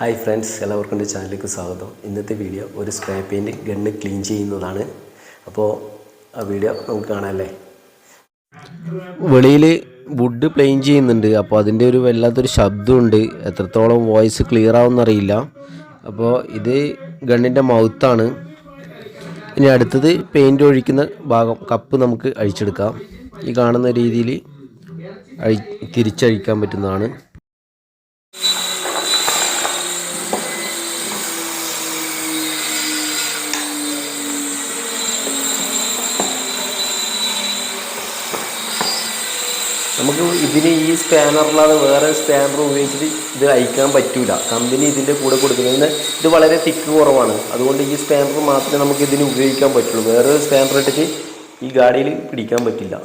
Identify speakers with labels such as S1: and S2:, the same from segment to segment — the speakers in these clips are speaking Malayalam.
S1: ഹായ് ഫ്രണ്ട്സ്, എല്ലാവർക്കും എൻ്റെ ചാനലിലേക്ക് സ്വാഗതം. ഇന്നത്തെ വീഡിയോ ഒരു സ്പ്രേ പെയിൻറ്റ് ഗണ്ണ് ക്ലീൻ ചെയ്യുന്നതാണ്. അപ്പോൾ ആ വീഡിയോ നമുക്ക് കാണാമല്ലേ. വെളിയിൽ വുഡ് പ്ലെയിൻ ചെയ്യുന്നുണ്ട്. അപ്പോൾ അതിൻ്റെ ഒരു വല്ലാത്തൊരു ശബ്ദമുണ്ട്. എത്രത്തോളം വോയിസ് ക്ലിയർ ആവുമെന്നറിയില്ല. അപ്പോൾ ഇത് ഗണ്ണിൻ്റെ മൗത്താണ്. ഇനി അടുത്തത് പെയിൻറ്റ് ഒഴിക്കുന്ന ഭാഗം കപ്പ് നമുക്ക് അഴിച്ചെടുക്കാം. ഈ കാണുന്ന രീതിയിൽ തിരിച്ചഴിക്കാൻ പറ്റുന്നതാണ്. നമുക്ക് ഇതിന് ഈ സ്പാനറില്ലാതെ വേറെ സ്പാനർ ഉപയോഗിച്ചിട്ട് ഇത് അയക്കാൻ പറ്റില്ല. കമ്പനി ഇതിൻ്റെ കൂടെ കൊടുക്കുന്നതിന് ഇത് വളരെ തിക്ക് കുറവാണ്. അതുകൊണ്ട് ഈ സ്പാനർ മാത്രമേ നമുക്ക് ഇതിന് ഉപയോഗിക്കാൻ പറ്റുള്ളൂ. വേറെ സ്പാനർ ഇട്ടിട്ട് ഈ ഗാഡിയിൽ പിടിക്കാൻ പറ്റില്ല.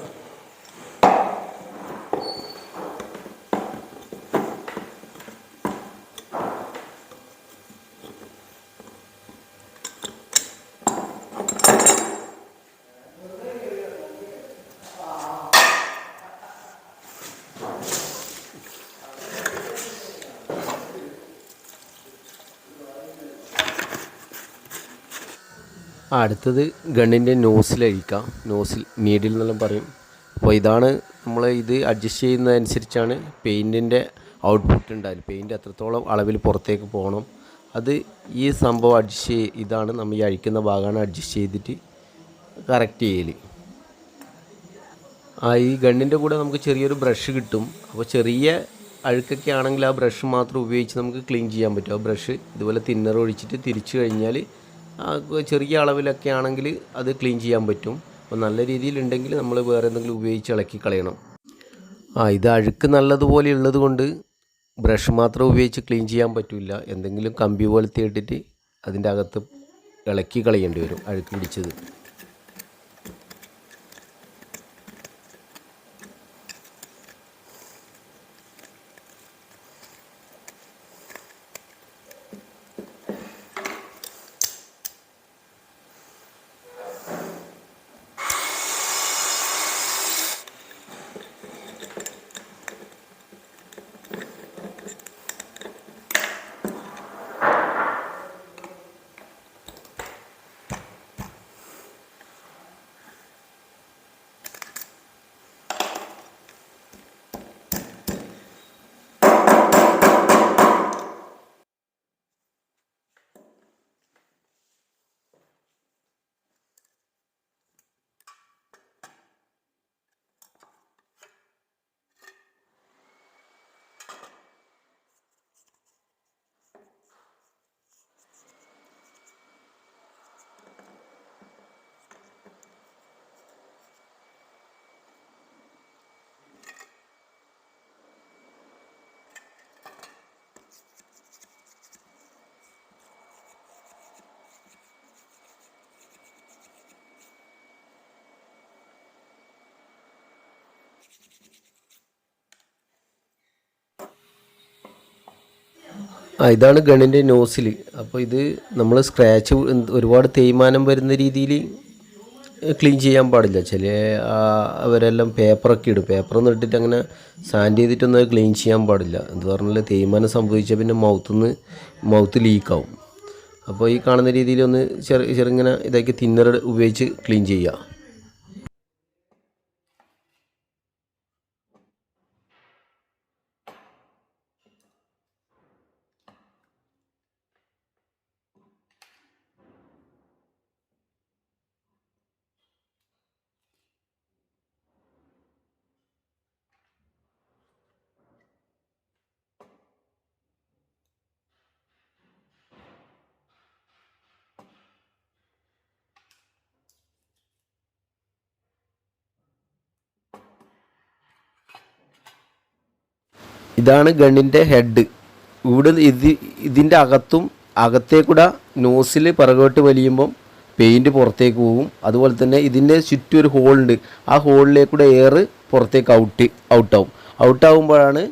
S1: അടുത്തത് ഗണ്ണിൻ്റെ നോസിലഴിക്കാം. നീഡിൽ എന്നെല്ലാം പറയും. അപ്പോൾ ഇതാണ് നമ്മൾ ഇത് അഡ്ജസ്റ്റ് ചെയ്യുന്നതനുസരിച്ചാണ് പെയിൻറ്റിൻ്റെ ഔട്ട്പുട്ട് ഉണ്ടായാലും പെയിൻറ്റ് എത്രത്തോളം അളവിൽ പുറത്തേക്ക് പോകണം. അത് ഈ സംഭവം ഇതാണ് നമ്മൾ ഈ അഴിക്കുന്ന ഭാഗമാണ് അഡ്ജസ്റ്റ് ചെയ്തിട്ട് കറക്റ്റ് ചെയ്യൽ. ഈ ഗണ്ണിൻ്റെ കൂടെ നമുക്ക് ചെറിയൊരു ബ്രഷ് കിട്ടും. അപ്പോൾ ചെറിയ അഴുക്കൊക്കെ ആണെങ്കിൽ ആ ബ്രഷ് മാത്രം ഉപയോഗിച്ച് നമുക്ക് ക്ലീൻ ചെയ്യാൻ പറ്റും. ആ ബ്രഷ് ഇതുപോലെ തിന്നർ ഒഴിച്ചിട്ട് തിരിച്ചു കഴിഞ്ഞാൽ ചെറിയ അളവിലൊക്കെ ആണെങ്കിൽ അത് ക്ലീൻ ചെയ്യാൻ പറ്റും. അപ്പോൾ നല്ല രീതിയിലുണ്ടെങ്കിൽ നമ്മൾ വേറെ എന്തെങ്കിലും ഉപയോഗിച്ച് ഇളക്കി കളയണം. ഇത് അഴുക്ക് നല്ലതുപോലെ ഉള്ളത് കൊണ്ട് ബ്രഷ് മാത്രം ഉപയോഗിച്ച് ക്ലീൻ ചെയ്യാൻ പറ്റില്ല. എന്തെങ്കിലും കമ്പി പോലത്തെ ഇട്ടിട്ട് അതിൻ്റെ അകത്ത് ഇളക്കി കളയേണ്ടി വരും അഴുക്ക് പിടിച്ചത്. ഇതാണ് ഗണ്ണിൻ്റെ നോസിൽ. അപ്പോൾ ഇത് നമ്മൾ സ്ക്രാച്ച് ഒരുപാട് തേയ്മാനം വരുന്ന രീതിയിൽ ക്ലീൻ ചെയ്യാൻ പാടില്ല. അവരെല്ലാം പേപ്പറൊക്കെ ഇടും. പേപ്പറൊന്നും ഇട്ടിട്ട് അങ്ങനെ സാൻഡ് ചെയ്തിട്ടൊന്നും ക്ലീൻ ചെയ്യാൻ പാടില്ല. എന്ന് പറഞ്ഞാൽ തേയ്മാനം സംഭവിച്ചാൽ പിന്നെ മൗത്ത് ലീക്കാവും. അപ്പോൾ ഈ കാണുന്ന രീതിയിൽ ഒന്ന് ചെറുങ്ങനെ ഇതാക്കി തിന്നർ ഉപയോഗിച്ച് ക്ലീൻ ചെയ്യുക. ഇതാണ് ഗണ്ണിൻ്റെ ഹെഡ്. ഇതിൻ്റെ അകത്തേക്കൂടെ നോസിൽ പിറകോട്ട് വലിയുമ്പം പെയിൻറ്റ് പുറത്തേക്ക് പോകും. അതുപോലെ തന്നെ ഇതിൻ്റെ ചുറ്റും ഒരു ഹോളുണ്ട്. ആ ഹോളിലേക്കൂടെ എയർ പുറത്തേക്ക് ഔട്ടാവുമ്പോഴാണ്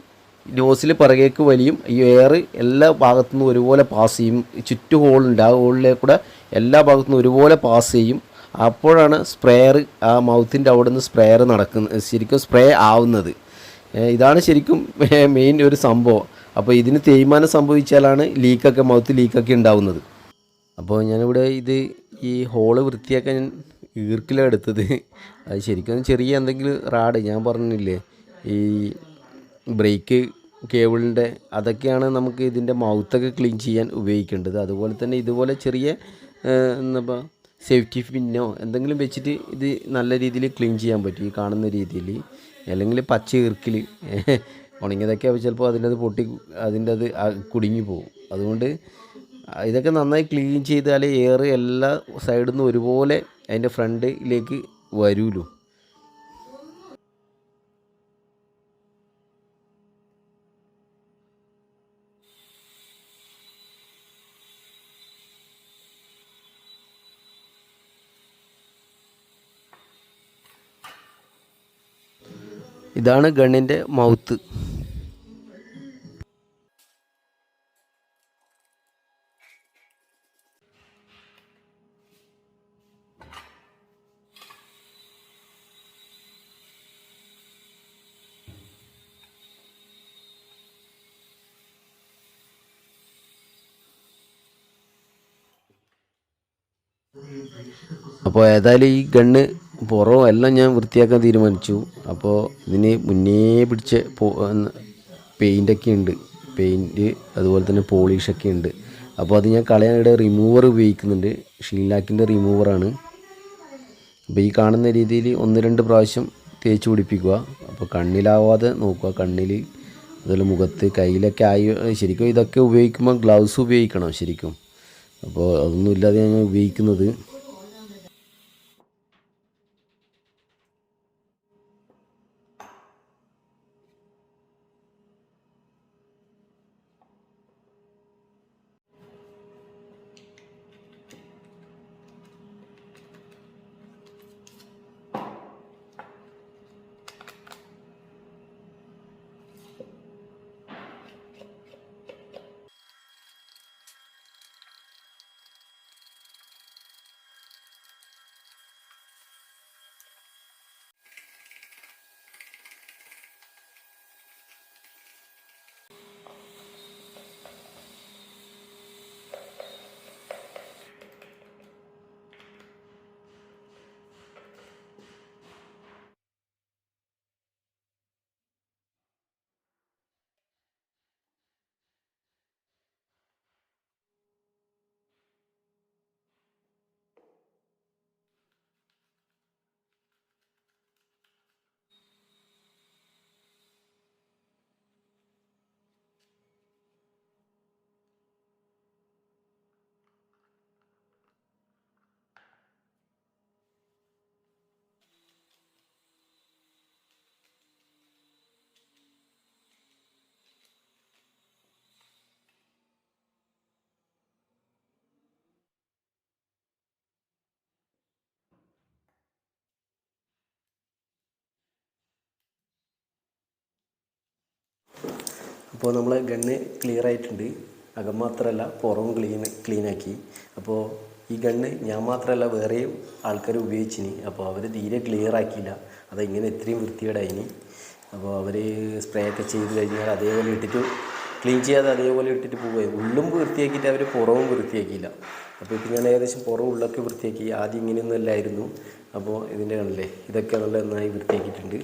S1: നോസിൽ പിറകേക്ക് വലിയും. ഈ എയർ എല്ലാ ഭാഗത്തുനിന്നും ഒരുപോലെ പാസ് ചെയ്യും. ചുറ്റും ഹോളുണ്ട്. ആ ഹോളിലേക്കൂടെ എല്ലാ ഭാഗത്തുനിന്നും ഒരുപോലെ പാസ് ചെയ്യും. അപ്പോഴാണ് സ്പ്രെയർ ആ മൗത്തിൻ്റെ അവിടെ നിന്ന് സ്പ്രെയർ നടക്കുന്നത്, ശരിക്കും സ്പ്രേ ആവുന്നത്. ഇതാണ് ശരിക്കും മെയിൻ ഒരു സംഭവം. അപ്പോൾ ഇതിന് തേയ്മാനം സംഭവിച്ചാലാണ് ലീക്കൊക്കെ മൗത്ത് ലീക്കൊക്കെ ഉണ്ടാവുന്നത്. അപ്പോൾ ഞാനിവിടെ ഈ ഹോള് വൃത്തിയാക്കാൻ ഞാൻ ഈർക്കിലാണ് എടുത്തത്. അത് ശരിക്കും ചെറിയ എന്തെങ്കിലും റാഡ് ഞാൻ പറഞ്ഞില്ലേ ഈ ബ്രേക്ക് കേബിളിൻ്റെ അതൊക്കെയാണ് നമുക്ക് ഇതിൻ്റെ മൗത്തൊക്കെ ക്ലീൻ ചെയ്യാൻ ഉപയോഗിക്കേണ്ടത്. അതുപോലെ തന്നെ ഇതുപോലെ ചെറിയ എന്താ സേഫ്റ്റി പിന്നോ എന്തെങ്കിലും വെച്ചിട്ട് ഇത് നല്ല രീതിയിൽ ക്ലീൻ ചെയ്യാൻ പറ്റും ഈ കാണുന്ന രീതിയിൽ. അല്ലെങ്കിൽ പച്ച ഈർക്കിൽ ഉണങ്ങിയതൊക്കെ ചിലപ്പോൾ അതിൻ്റെ അത് കുടുങ്ങി പോകും. അതുകൊണ്ട് ഇതൊക്കെ നന്നായി ക്ലീൻ ചെയ്താൽ എയർ എല്ലാ സൈഡിൽ നിന്നും ഒരുപോലെ അതിൻ്റെ ഫ്രണ്ടിലേക്ക് വരുമല്ലോ. ഇതാണ് ഗണ്ണിൻ്റെ മൗത്ത്. അപ്പോൾ ഏതായാലും ഈ ഗണ്ണ് പുറവും എല്ലാം ഞാൻ വൃത്തിയാക്കാൻ തീരുമാനിച്ചു. അപ്പോൾ ഇതിന് മുന്നേ പിടിച്ച പെയിൻ്റൊക്കെ ഉണ്ട്, പെയിൻറ്റ് അതുപോലെ തന്നെ പോളിഷൊക്കെ ഉണ്ട്. അപ്പോൾ അത് ഞാൻ കളയാനിടെ റിമൂവർ ഉപയോഗിക്കുന്നുണ്ട്, ഷീലാക്കിൻ്റെ റിമൂവറാണ്. അപ്പോൾ ഈ കാണുന്ന രീതിയിൽ 1-2 പ്രാവശ്യം തേച്ച് പിടിപ്പിക്കുക. അപ്പോൾ കണ്ണിലാവാതെ നോക്കുക, കണ്ണിൽ അതുപോലെ മുഖത്ത് കയ്യിലൊക്കെ ആയി. ശരിക്കും ഇതൊക്കെ ഉപയോഗിക്കുമ്പോൾ ഗ്ലൗസ് ഉപയോഗിക്കണം ശരിക്കും. അപ്പോൾ അതൊന്നും ഇല്ലാതെ ഞാൻ ഉപയോഗിക്കുന്നത്. അപ്പോൾ നമ്മൾ ഗണ്ണ് ക്ലിയർ ആയിട്ടുണ്ട്. അകം മാത്രമല്ല പുറവും ക്ലീനാക്കി. അപ്പോൾ ഈ ഗണ്ണ് ഞാൻ മാത്രമല്ല വേറെയും ആൾക്കാർ ഉപയോഗിച്ചിനി. അപ്പോൾ അവർ തീരെ ക്ലിയർ ആക്കിയില്ല, അതെങ്ങനെ ഇത്രയും വൃത്തികേടായിനി. അപ്പോൾ അവർ സ്പ്രേ ഒക്കെ ചെയ്ത് കഴിഞ്ഞാൽ അതേപോലെ ഇട്ടിട്ട് ക്ലീൻ ചെയ്യാതെ അതേപോലെ ഇട്ടിട്ട് പോവുകയും ഉള്ളും വൃത്തിയാക്കിയിട്ട് അവർ പുറവും വൃത്തിയാക്കിയില്ല. അപ്പോൾ ഇപ്പോൾ ഞാൻ ഏകദേശം പുറവും ഉള്ളൊക്കെ വൃത്തിയാക്കി. ആദ്യം ഇങ്ങനെയൊന്നും അല്ലായിരുന്നു. അപ്പോൾ ഇതിൻ്റെ കണ്ടില്ലേ, ഇതൊക്കെ നല്ല നന്നായി വൃത്തിയാക്കിയിട്ടുണ്ട്.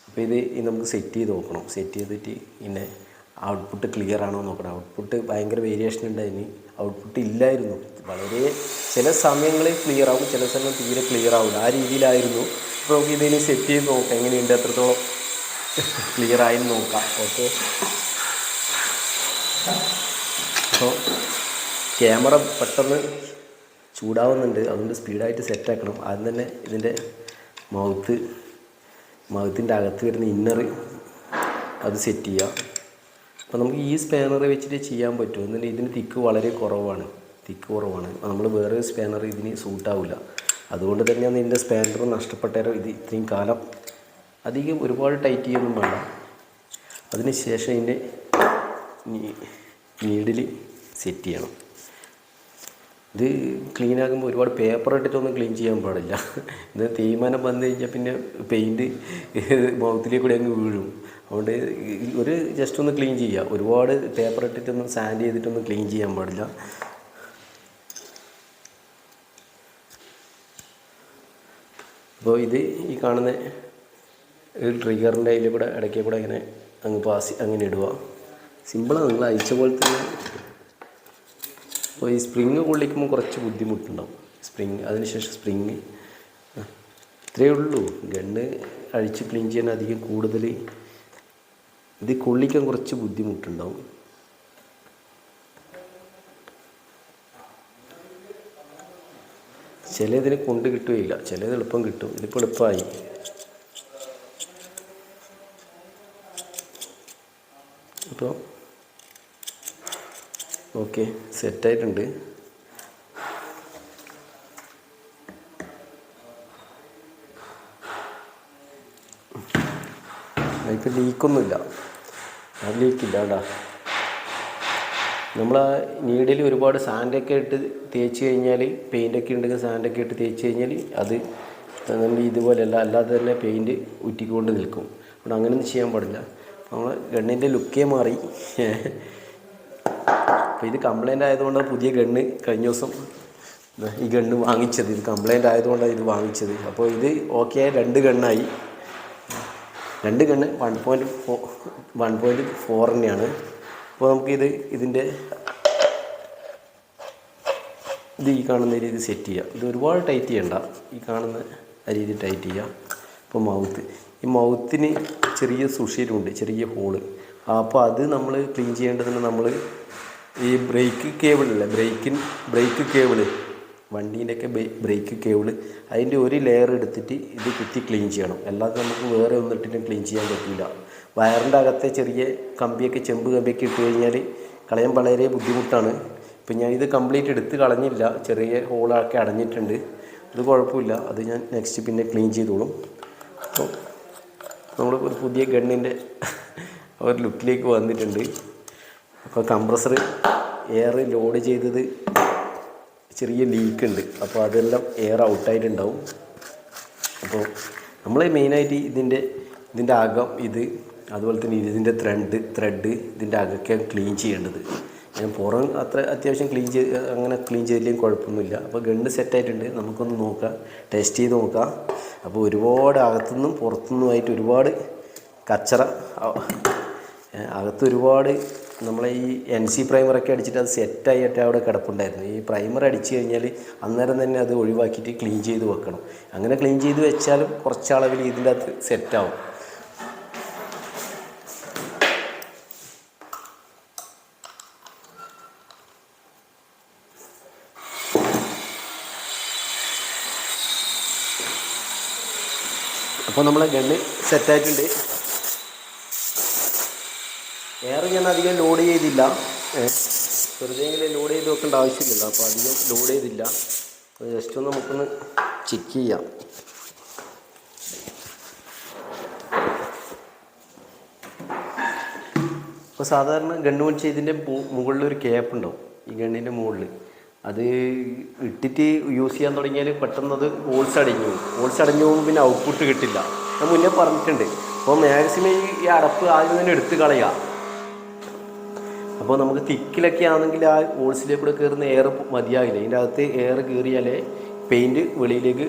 S1: അപ്പോൾ ഇത് നമുക്ക് സെറ്റ് ചെയ്ത് നോക്കണം. സെറ്റ് ചെയ്തിട്ട് പിന്നെ ഔട്ട്പുട്ട് ക്ലിയർ ആണോ നോക്കണം. ഔട്ട്പുട്ട് ഭയങ്കര വേരിയേഷൻ ഉണ്ടായിന്, ഔട്ട്പുട്ട് ഇല്ലായിരുന്നു. വളരെ ചില സമയങ്ങളിൽ ക്ലിയർ ആവും, ചില സമയം തീരെ ക്ലിയർ ആവില്ല, ആ രീതിയിലായിരുന്നു. അപ്പോൾ നമുക്ക് ഇതിന് സെറ്റ് ചെയ്ത് നോക്കാം എങ്ങനെയുണ്ട്, എത്രത്തോളം ക്ലിയർ ആയെന്ന് നോക്കാം. ഓക്കെ, അപ്പോൾ ക്യാമറ പെട്ടെന്ന് ചൂടാവുന്നുണ്ട്, അതുകൊണ്ട് സ്പീഡായിട്ട് സെറ്റാക്കണം. ആദ്യം തന്നെ ഇതിൻ്റെ മൗത്തിൻ്റെ അകത്ത് വരുന്ന ഇന്നർ അത് സെറ്റ് ചെയ്യുക. അപ്പോൾ നമുക്ക് ഈ സ്പാനർ വെച്ചിട്ട് ചെയ്യാൻ പറ്റും. എന്നുണ്ടെങ്കിൽ ഇതിന് തിക്ക് വളരെ കുറവാണ്. നമ്മൾ വേറെ സ്പാനർ ഇതിന് സൂട്ടാവില്ല. അതുകൊണ്ട് തന്നെയാണ് ഇതിൻ്റെ സ്പാനർ നഷ്ടപ്പെട്ടേരം. ഇത് ഇത്രയും കാലം അധികം ഒരുപാട് ടൈറ്റ് ചെയ്യൊന്നും വേണ്ട. അതിന് ശേഷം ഇതിൻ്റെ നീഡിൽ സെറ്റ് ചെയ്യണം. ഇത് ക്ലീൻ ആകുമ്പോൾ ഒരുപാട് പേപ്പർ ഇട്ടിട്ടൊന്നും ക്ലീൻ ചെയ്യാൻ പാടില്ല. ഇത് തേയ്മാനം വന്നു കഴിഞ്ഞാൽ പിന്നെ പെയിൻറ്റ് മൗത്തിലേക്ക് കൂടെ അങ്ങ് വീഴും. അതുകൊണ്ട് ഒരു ജസ്റ്റ് ഒന്ന് ക്ലീൻ ചെയ്യുക, ഒരുപാട് പേപ്പർ ഇട്ടിട്ടൊന്നും സാൻഡ് ചെയ്തിട്ടൊന്നും ക്ലീൻ ചെയ്യാൻ പാടില്ല. അപ്പോൾ ഇത് ഈ കാണുന്ന ഒരു ട്രിഗറിൻ്റെ അതിൽ കൂടെ ഇടയ്ക്ക് കൂടെ ഇങ്ങനെ അങ്ങനെ ഇടുക. സിമ്പിളാണ്, നിങ്ങൾ അയച്ച പോലെ തന്നെ. അപ്പോൾ ഈ സ്പ്രിങ് കൊള്ളിക്കുമ്പോൾ കുറച്ച് ബുദ്ധിമുട്ടുണ്ടാവും. അതിനുശേഷം സ്പ്രിങ് ഇത്രയേ ഉള്ളൂ. ഗണ്ണ് അഴിച്ച് ക്ലീൻ ചെയ്യാൻ അധികം കൂടുതൽ ഇത് കൊള്ളിക്കാൻ കുറച്ച് ബുദ്ധിമുട്ടുണ്ടാവും. ചിലതിനെ കൊണ്ട് കിട്ടുകയില്ല, ചിലത് എളുപ്പം കിട്ടും. ഇതിപ്പോൾ എളുപ്പമായി. അപ്പോൾ ഓക്കെ, സെറ്റായിട്ടുണ്ട്. അതിപ്പോൾ ലീക്കൊന്നുമില്ല, അത് ലീക്കില്ല കേട്ടോ. നമ്മൾ ആ നീഡിൽ ഒരുപാട് സാൻഡൊക്കെ ഇട്ട് തേച്ച് കഴിഞ്ഞാൽ, പെയിൻ്റൊക്കെ ഉണ്ടെങ്കിൽ സാൻഡൊക്കെ ഇട്ട് തേച്ച് കഴിഞ്ഞാൽ അത് നമ്മൾ ഇതുപോലെയല്ല, അല്ലാതെ തന്നെ പെയിൻറ്റ് ഉറ്റിക്കൊണ്ട് നിൽക്കും. അപ്പോൾ അങ്ങനെയൊന്നും ചെയ്യാൻ പാടില്ല. നമ്മൾ ഗണ്ണിൻ്റെ ലുക്കേ മാറി. അപ്പോൾ ഇത് കംപ്ലൈൻ്റ് ആയതുകൊണ്ടാണ് പുതിയ ഗണ്ണ് കഴിഞ്ഞ ദിവസം ഈ ഗണ്ണ് വാങ്ങിച്ചത്. ഇത് കംപ്ലൈൻ്റ് ആയതുകൊണ്ടാണ് ഇത് വാങ്ങിച്ചത്. അപ്പോൾ ഇത് ഓക്കെ ആയി, 2 ഗണ്ണായി. 2 ഗണ്ണ് 1.4 തന്നെയാണ്. അപ്പോൾ നമുക്കിത് ഇതിൻ്റെ ഈ കാണുന്ന രീതി സെറ്റ് ചെയ്യാം. ഇത് ഒരുപാട് ടൈറ്റ് ചെയ്യണ്ട, ഈ കാണുന്ന രീതി ടൈറ്റ് ചെയ്യാം. ഇപ്പോൾ ഈ മൗത്തിന് ചെറിയ സുഷിരുണ്ട്, ചെറിയ ഹോള്. അപ്പോൾ അത് നമ്മൾ ക്ലീൻ ചെയ്യേണ്ടതിന് നമ്മൾ ഈ ബ്രേക്ക് കേബിളില്ലേ, ബ്രേക്ക് കേബിള്, വണ്ടീൻ്റെയൊക്കെ ബ്രേക്ക് കേബിള്, അതിൻ്റെ ഒരു ലെയർ എടുത്തിട്ട് ഇത് കുത്തി ക്ലീൻ ചെയ്യണം. അല്ലാതെ നമുക്ക് വേറെ ഒന്നിട്ടിട്ടും ക്ലീൻ ചെയ്യാൻ പറ്റില്ല. വയറിൻ്റെ അകത്തെ ചെറിയ കമ്പിയൊക്കെ, ചെമ്പ് കമ്പിയൊക്കെ ഇട്ട് കഴിഞ്ഞാൽ കളയാൻ വളരെ ബുദ്ധിമുട്ടാണ്. ഇപ്പം ഞാനിത് കംപ്ലീറ്റ് എടുത്ത് കളഞ്ഞില്ല, ചെറിയ ഹോളൊക്കെ അടഞ്ഞിട്ടുണ്ട്. അത് കുഴപ്പമില്ല, അത് ഞാൻ നെക്സ്റ്റ് പിന്നെ ക്ലീൻ ചെയ്തോളും. അപ്പോൾ നമ്മൾ ഒരു പുതിയ ഗണ്ണിൻ്റെ ഒരു ലുക്കിലേക്ക് വന്നിട്ടുണ്ട്. അപ്പോൾ കംപ്രസർ എയർ ലോഡ് ചെയ്തത് ചെറിയ ലീക്ക് ഉണ്ട്, അപ്പോൾ അതെല്ലാം എയർ ഔട്ടായിട്ടുണ്ടാവും. അപ്പോൾ നമ്മൾ മെയിനായിട്ട് ഇതിൻ്റെ അകം, അതുപോലെ തന്നെ ഇതിൻ്റെ ത്രെഡ് ഇതിൻ്റെ അകമൊക്കെ ക്ലീൻ ചെയ്യേണ്ടത്. ഞാൻ പുറം അത്യാവശ്യം ക്ലീൻ ചെയ്തില്ലെങ്കിൽ കുഴപ്പമൊന്നുമില്ല. അപ്പോൾ ഗണ്ണ് സെറ്റായിട്ടുണ്ട്, നമുക്കൊന്ന് നോക്കാം, ടെസ്റ്റ് ചെയ്ത് നോക്കാം. അപ്പോൾ ഒരുപാട് അകത്തുനിന്നും പുറത്തുനിന്നുമായിട്ട് ഒരുപാട് കച്ചറ, അകത്ത് ഒരുപാട് നമ്മളെ ഈ NC പ്രൈമറൊക്കെ അടിച്ചിട്ട് അത് സെറ്റായിട്ട് അവിടെ കിടപ്പുണ്ടായിരുന്നു. ഈ പ്രൈമർ അടിച്ചു കഴിഞ്ഞാൽ അന്നേരം തന്നെ അത് ഒഴിവാക്കിയിട്ട് ക്ലീൻ ചെയ്ത് വെക്കണം. അങ്ങനെ ക്ലീൻ ചെയ്ത് വെച്ചാലും കുറച്ച് അളവിൽ ഇതിൻ്റെ അകത്ത് സെറ്റാവും. അപ്പോൾ നമ്മളെ ഗണ്ണ് സെറ്റായിട്ടുണ്ട്. എയർ ഞാൻ അധികം ലോഡ് ചെയ്തില്ല, വെറുതെ എങ്കിലും ലോഡ് ചെയ്ത് വെക്കേണ്ട ആവശ്യമില്ലല്ലോ. അപ്പോൾ അധികം ലോഡ് ചെയ്തില്ല. ജസ്റ്റ് ഒന്ന് നമുക്കൊന്ന് ചെക്ക് ചെയ്യാം. അപ്പോൾ സാധാരണ ഗണ്ണ് മേടിച്ച് ഇതിൻ്റെ മുകളിലൊരു ക്യാപ്പ് ഉണ്ടാവും, ഈ ഗണ്ണിൻ്റെ മുകളിൽ. അത് ഇട്ടിട്ട് യൂസ് ചെയ്യാൻ തുടങ്ങിയാൽ പെട്ടെന്ന് അത് ഹോൾസ് അടഞ്ഞു പോകുമ്പോൾ പിന്നെ ഔട്ട്പുട്ട് കിട്ടില്ല. ഞാൻ മുന്നേ പറഞ്ഞിട്ടുണ്ട്. അപ്പോൾ മാക്സിമം ഈ അടപ്പ് ആദ്യം തന്നെ എടുത്ത് കളയുക. അപ്പോൾ നമുക്ക് തിക്കിലൊക്കെ ആണെങ്കിൽ ആ ഹോൾസിലേക്ക് കൂടെ കയറുന്ന എയർ മതിയാകില്ല. ഇതിൻ്റെ അകത്ത് എയർ കയറിയാലേ പെയിൻറ്റ് വെളിയിലേക്ക്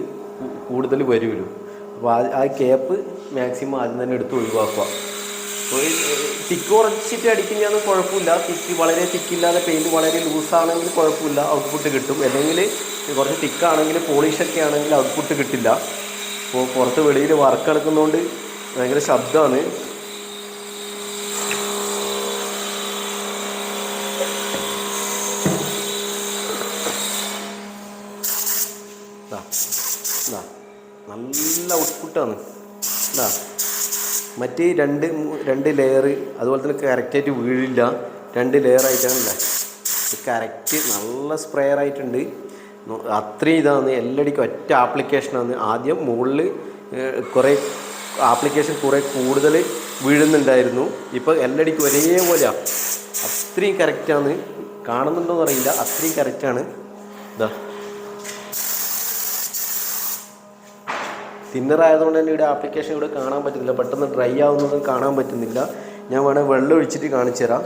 S1: കൂടുതൽ വരുമല്ലോ. അപ്പോൾ ആ ക്യാപ്പ് മാക്സിമം ആദ്യം തന്നെ എടുത്ത് ഒഴിവാക്കുക. അപ്പോൾ തിക്ക് കുറച്ചിട്ട് അടിക്കുന്നതൊന്നും കുഴപ്പമില്ല. വളരെ തിക്കില്ലാതെ പെയിൻറ്റ് വളരെ ലൂസാണെങ്കിൽ കുഴപ്പമില്ല, ഔട്ട്പുട്ട് കിട്ടും. അല്ലെങ്കിൽ കുറച്ച് തിക്കാണെങ്കിൽ, പോളിഷൊക്കെ ആണെങ്കിൽ ഔട്ട്പുട്ട് കിട്ടില്ല. അപ്പോൾ പുറത്ത് വെളിയിൽ വർക്ക് എടുക്കുന്നതുകൊണ്ട് ഭയങ്കര ശബ്ദമാണ്. നല്ല ഔട്ട്പുട്ടാണ്. മറ്റ് രണ്ട് ലെയർ അതുപോലെ തന്നെ കറക്റ്റായിട്ട് വീഴില്ല. 2 ലെയറായിട്ടാണല്ലേ കറക്റ്റ്. നല്ല സ്പ്രെയർ ആയിട്ടുണ്ട്. അത്രയും ഇതാണ്. എല്ലാടിക്കും ഒറ്റ ആപ്ലിക്കേഷനാണ്. ആദ്യം മുകളിൽ കുറേ ആപ്ലിക്കേഷൻ കൂടുതൽ വീഴുന്നുണ്ടായിരുന്നു. ഇപ്പോൾ എല്ലാടിക്കും ഒരേപോലെയാണ്. അത്രയും കറക്റ്റാണ്. കാണുന്നുണ്ടോയെന്ന് അറിയില്ല, അത്രയും കറക്റ്റാണ്. ഇതാ തിന്നറായതുകൊണ്ട് തന്നെ ഇവിടെ ആപ്ലിക്കേഷൻ ഇവിടെ കാണാൻ പറ്റുന്നില്ല, പെട്ടെന്ന് ഡ്രൈ ആവുന്നതും കാണാൻ പറ്റുന്നില്ല. ഞാൻ വേണേൽ വെള്ളം ഒഴിച്ചിട്ട് കാണിച്ചു തരാം.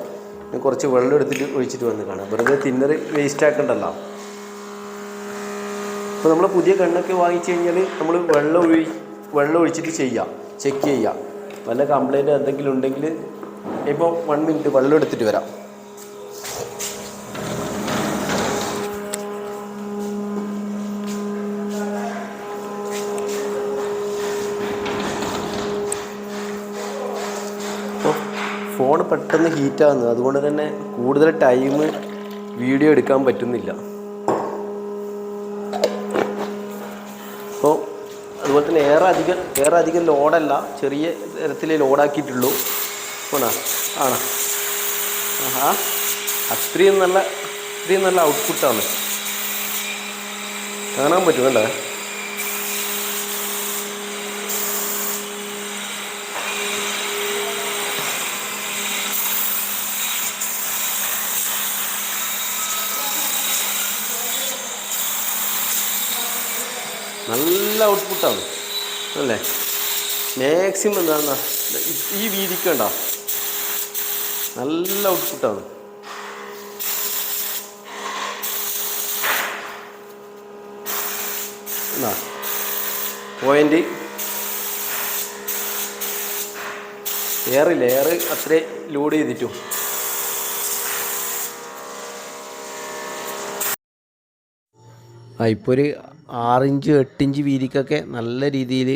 S1: ഞാൻ കുറച്ച് വെള്ളം എടുത്തിട്ട് ഒഴിച്ചിട്ട് വന്ന് കാണാം, വെറുതെ തിന്നർ വേസ്റ്റ് ആക്കണ്ടല്ലോ. അപ്പോൾ നമ്മൾ പുതിയ ഗണ്ണൊക്കെ വാങ്ങിച്ചു കഴിഞ്ഞാൽ നമ്മൾ വെള്ളം ഒഴിച്ചിട്ട് ചെയ്യാം, ചെക്ക് ചെയ്യാം. വല്ല കംപ്ലൈൻറ്റ് എന്തെങ്കിലും ഉണ്ടെങ്കിൽ ഇപ്പോൾ 1 മിനിറ്റ് വെള്ളം എടുത്തിട്ട് വരാം. ഫോൺ പെട്ടെന്ന് ഹീറ്റാകുന്നത്, അതുകൊണ്ട് തന്നെ കൂടുതൽ ടൈം വീഡിയോ എടുക്കാൻ പറ്റുന്നില്ല. അപ്പോൾ അതുപോലെ തന്നെ ഏറെ അധികം ലോഡല്ല, ചെറിയ തരത്തിലേ ലോഡാക്കിയിട്ടുള്ളൂ. ആണോ? ആഹാ, അത്രയും നല്ല ഔട്ട്പുട്ടാണ്, കാണാൻ പറ്റുമല്ലേ? നല്ല ഔട്ട്പുട്ടാണ് അല്ലേ? മാക്സിമം എന്താ ഈ വീതിക്ക് ഉണ്ടോ, നല്ല ഔട്ട്പുട്ടാണ്. എന്നാ പോയിൻ്റ് എയർ അത്രേ ലോഡ് ചെയ്തിട്ടും ഇപ്പോൾ ഒരു 6 ഇഞ്ച് 8 ഇഞ്ച് വീതിക്കൊക്കെ നല്ല രീതിയിൽ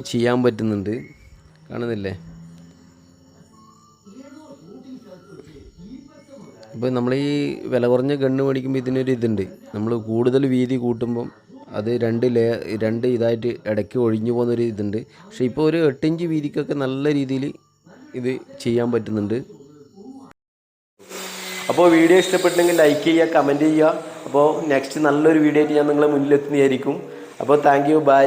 S1: ചെയ്യാൻ പറ്റുന്നുണ്ട്, കാണുന്നില്ലേ? ഇപ്പോൾ നമ്മൾ ഈ വില കുറഞ്ഞ ഗണ്ണ് മേടിക്കുമ്പോൾ ഇതിനൊരു ഇതുണ്ട്, നമ്മൾ കൂടുതൽ വീതി കൂട്ടുമ്പം അത് രണ്ട് ഇതായിട്ട് ഇടയ്ക്ക് ഒഴിഞ്ഞു പോകുന്നൊരു ഇതുണ്ട്. പക്ഷേ ഇപ്പോൾ ഒരു 8 ഇഞ്ച് വീതിക്കൊക്കെ നല്ല രീതിയിൽ ഇത് ചെയ്യാൻ പറ്റുന്നുണ്ട്. അപ്പോൾ വീഡിയോ ഇഷ്ടപ്പെട്ടെങ്കിൽ ലൈക്ക് ചെയ്യുക, കമൻറ്റ് ചെയ്യുക. അപ്പോൾ നെക്സ്റ്റ് നല്ലൊരു വീഡിയോ ആയിട്ട് ഞാൻ നിങ്ങളെ മുന്നിലെത്തുന്നതായിരിക്കും. അപ്പോൾ താങ്ക് യു, ബൈ.